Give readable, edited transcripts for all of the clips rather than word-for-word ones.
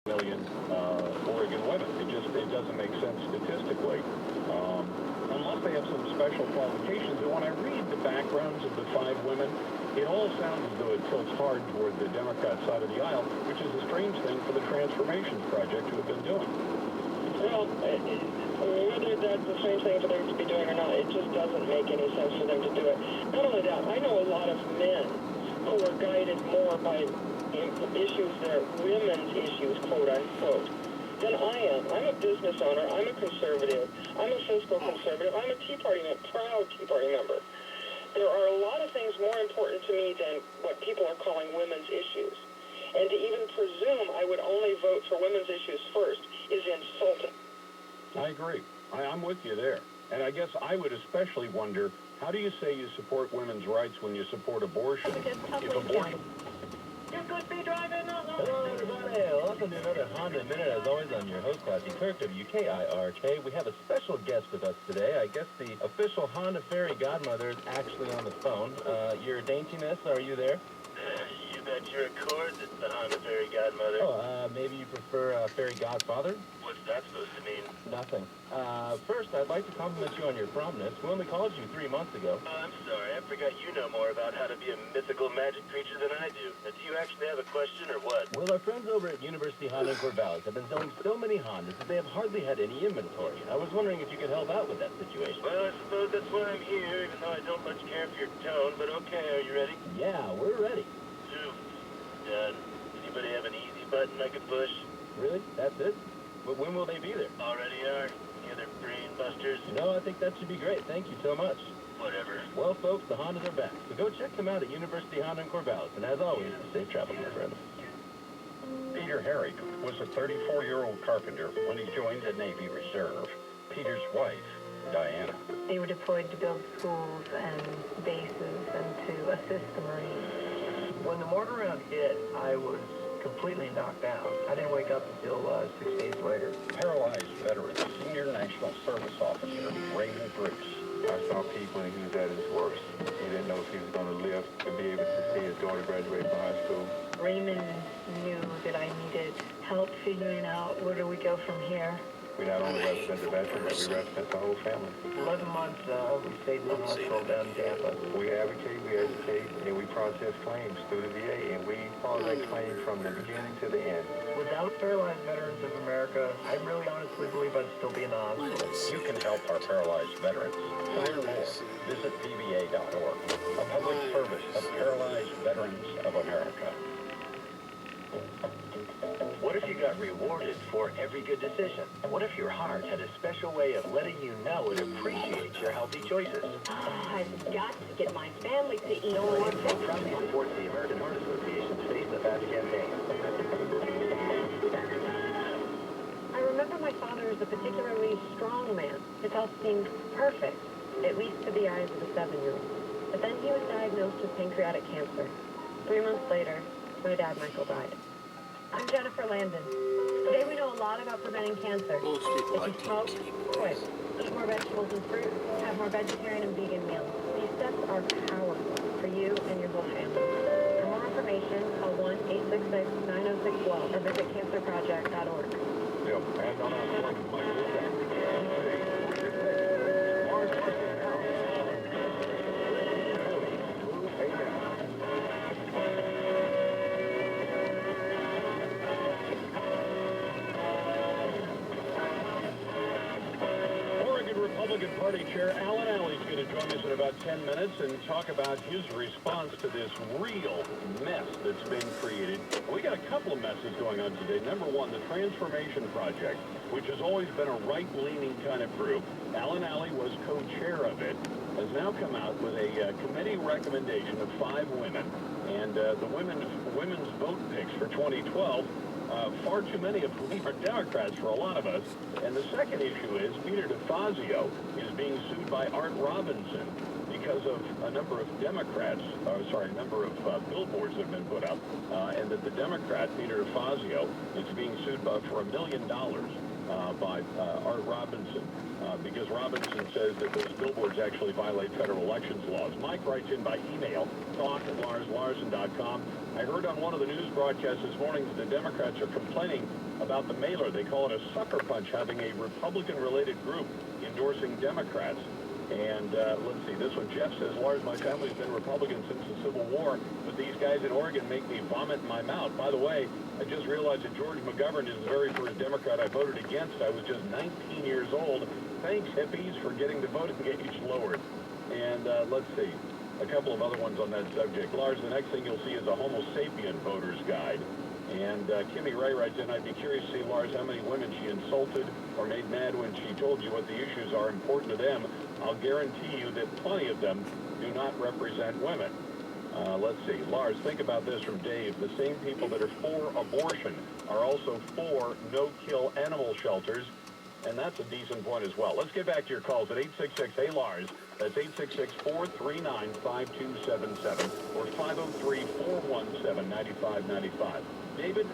million Oregon women. It doesn't make sense statistically, unless they have some special qualifications. And when I read the backgrounds of the 5 women, it all sounds as though it tilts hard toward the Democrat side of the aisle, which is a strange thing for the Transformations Project to have been doing. Well, whether that's the same thing for them to be doing or not, it just doesn't make any sense for them to do it. Not only that, I know a lot of men who are guided more by issues that are women's issues, quote unquote, than I am. I'm a business owner. I'm a conservative. I'm a fiscal conservative. I'm a Tea Party member, proud Tea Party member. There are a lot of things more important to me than what people are calling women's issues. And to even presume I would only vote for women's issues first is insulting. I agree. I'm with you there. And I guess I would especially wonder, how do you say you support women's rights when you support abortion? If abortion... You could be driving on the... Hello, everybody. Welcome to another Honda Minute. As always, I'm your host, Classy Kirk, WKIRK. We have a special guest with us today. I guess the official Honda fairy godmother is actually on the phone. Your daintiness, are you there? You bet your accords it's the Honda fairy godmother. Oh, maybe you prefer fairy godfather? What's that supposed to mean? Nothing. First, I'd like to compliment you on your promptness. We only called you 3 months ago. Oh, I'm sorry. I forgot you know more about how to be a mythical magic creature than I do. Now, do you actually have a question or what? Well, our friends over at University Honda in Corvallis have been selling so many Hondas that they have hardly had any inventory. I was wondering if you could help out with that situation. Well, I suppose that's why I'm here, even though I don't much care for your tone. But okay, are you ready? Yeah, we're ready. Done. Anybody have an easy button I could push? Really? That's it? But when will they be there? Already are. Any other brain busters? No, I think that should be great. Thank you so much. Whatever. Well, folks, the Hondas are back. So go check them out at University Honda in Corvallis. And as always, safe travels, my friends. Peter Herrick was a 34-year-old carpenter when he joined the Navy Reserve. Peter's wife, Diana. They were deployed to build schools and bases and to assist the Marines. When the mortar round hit, I was completely knocked out. I didn't wake up until 6 days later. Paralyzed veteran, Senior National Service Officer Raymond Bruce. I saw Pete when he was at his worst. He didn't know if he was going to live to be able to see his daughter graduate from high school. Raymond knew that I needed help figuring out where do we go from here. We not only represent the veteran, but we represent the whole family. 11 months, we stayed in the hospital down in Tampa. We advocate, we educate, and we process claims through the VA, and we follow that claim from the beginning to the end. Without Paralyzed Veterans of America, I really honestly believe I'd still be in the hospital. You can help our paralyzed veterans. To learn more, visit pva.org, a public service of Paralyzed Veterans of America. What if you got rewarded for every good decision? What if your heart had a special way of letting you know it appreciates your healthy choices? I've got to get my family to eat. Proudly supports the American Heart Association's Face the Fast campaign. I remember my father as a particularly strong man. His health seemed perfect, at least to the eyes of a 7-year-old. But then he was diagnosed with pancreatic cancer. 3 months later, my dad, Michael, died. I'm Jennifer Landon. Today we know a lot about preventing cancer. If you smoke, quit. Eat more vegetables and fruit. Have more vegetarian and vegan meals. These steps are powerful for you and your whole family. For more information, call 1-866-906-WELL or visit cancerproject.org. Yep, and on our point, Michael. Republican Party Chair Alan Alley's going to join us in about 10 minutes and talk about his response to this real mess that's been created. We got a couple of messes going on today. Number one, the Transformation Project, which has always been a right-leaning kind of group. Alan Alley was co-chair of it, has now come out with a committee recommendation of 5 women. And the women's vote picks for 2012, far too many of whom are Democrats for a lot of us. And the second issue is Peter DeFazio is being sued by Art Robinson because of a number of billboards that have been put up, and that the Democrat, Peter DeFazio, is being sued for $1 million. by Art Robinson, because Robinson says that those billboards actually violate federal elections laws. Mike writes in by email, talk@LarsLarson.com. I heard on one of the news broadcasts this morning that the Democrats are complaining about the mailer. They call it a sucker punch, having a Republican-related group endorsing Democrats. And let's see, this one, Jeff says, Lars, my family's been Republican since the Civil War, but these guys in Oregon make me vomit in my mouth. By the way, I just realized that George McGovern is the very first Democrat I voted against. I was just 19 years old. Thanks, hippies, for getting the voting age lowered. And let's see, a couple of other ones on that subject. Lars, the next thing you'll see is a Homo sapien voter's guide. And Kimmy Ray writes in, I'd be curious to see, Lars, how many women she insulted or made mad when she told you what the issues are important to them. I'll guarantee you that plenty of them do not represent women. Let's see. Lars, think about this from Dave. The same people that are for abortion are also for no-kill animal shelters, and that's a decent point as well. Let's get back to your calls at 866-HEY-LARS. That's 866-439-5277 or 503-417-9595. David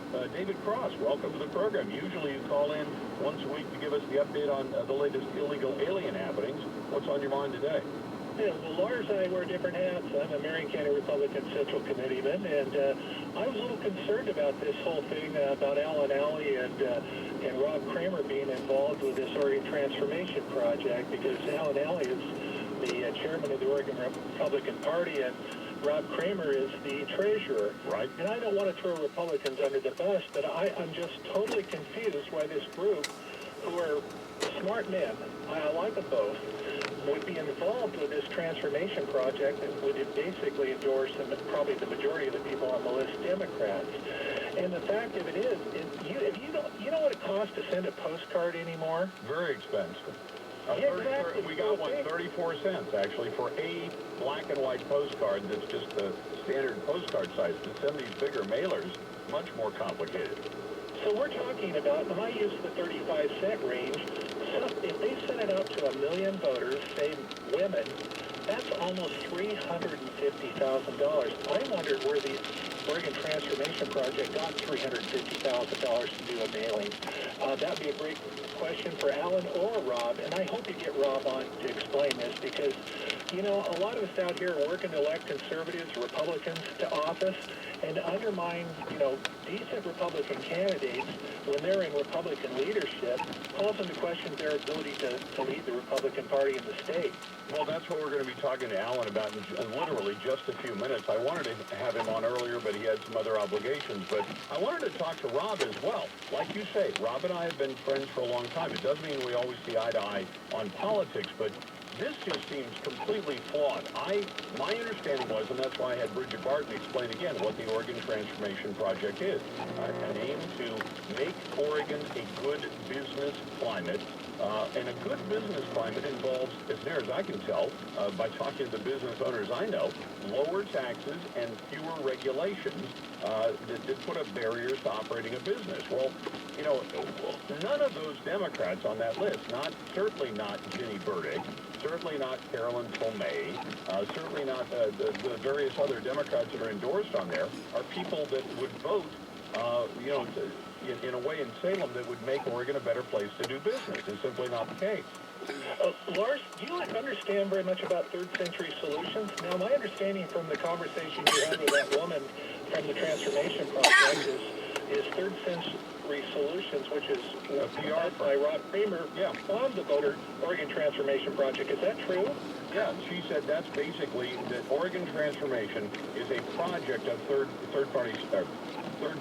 Cross, welcome to the program. Usually you call in once a week to give us the update on the latest illegal alien happenings. What's on your mind today? Yeah, well, Lars and I wear different hats. I'm a Marion County Republican Central Committeeman, and I was a little concerned about this whole thing about Alan Alley and Rob Kramer being involved with this Oregon Transformation Project, because Alan Alley is the chairman of the Oregon Republican Party, and Rob Kramer is the treasurer. Right. And I don't want to throw Republicans under the bus, but I'm just totally confused why this group, who are smart men, I like them both, would be involved with this transformation project that would basically endorse probably the majority of the people on the list Democrats. And the fact of it is, you know what it costs to send a postcard anymore? Very expensive. Exactly. We got one 34 cents, actually, for a black and white postcard that's just the standard postcard size. To send these bigger mailers, much more complicated. So we're talking about, when I use the 35-cent range, if they send it out to 1 million voters, say women, that's almost $350,000. I wondered where the Oregon Transformation Project got $350,000 to do a mailing. That would be a great question for Alan or Rob, and I hope you get Rob on to explain this, because, you know, a lot of us out here are working to elect conservatives, Republicans to office, and undermine, you know, decent Republican candidates when they're in Republican leadership calls into question their ability to lead the Republican Party in the state. Well, that's what we're going to be talking to Alan about in literally just a few minutes. I wanted to have him on earlier, but he had some other obligations. But I wanted to talk to Rob as well. Like you say, Rob and I have been friends for a long time. It doesn't mean we always see eye to eye on politics, but this just seems completely flawed. My understanding was, and that's why I had Bridget Barton explain again what the Oregon Transformation Project is, an aim to make Oregon a good business climate. And a good business climate involves, as near as I can tell, by talking to the business owners I know, lower taxes and fewer regulations that put up barriers to operating a business. Well, you know, none of those Democrats on that list, certainly not Ginny Burdick, certainly not Carolyn Tomei, certainly not the various other Democrats that are endorsed on there, are people that would vote, you know, in a way in Salem that would make Oregon a better place to do business. It's simply not the case. Lars, do you understand very much about third century solutions? Now, my understanding from the conversation you had with that woman from the Transformation Project is third century solutions, which is a PR by Rob Kramer on the Oregon Transformation Project. Is that true? Yeah, she said that's basically that Oregon Transformation is a project of third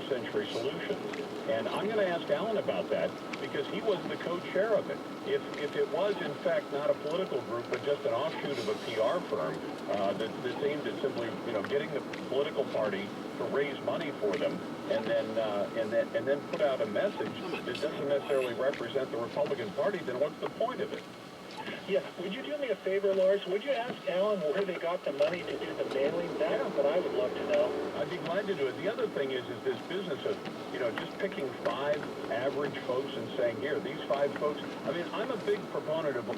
century solutions. And I'm going to ask Alan about that because he was the co-chair of it. If it was, in fact, not a political group, but just an offshoot of a PR firm that's aimed at simply, you know, getting the political party to raise money for them and then put out a message that doesn't necessarily represent the Republican Party, then what's the point of it? Yeah, would you do me a favor, Lars? Would you ask Alan where they got the money to do the mailing? That's what I would love to know. I'd be glad to do it. The other thing is this business of, you know, just picking 5 average folks and saying, here, these 5 folks. I mean, I'm a big proponent of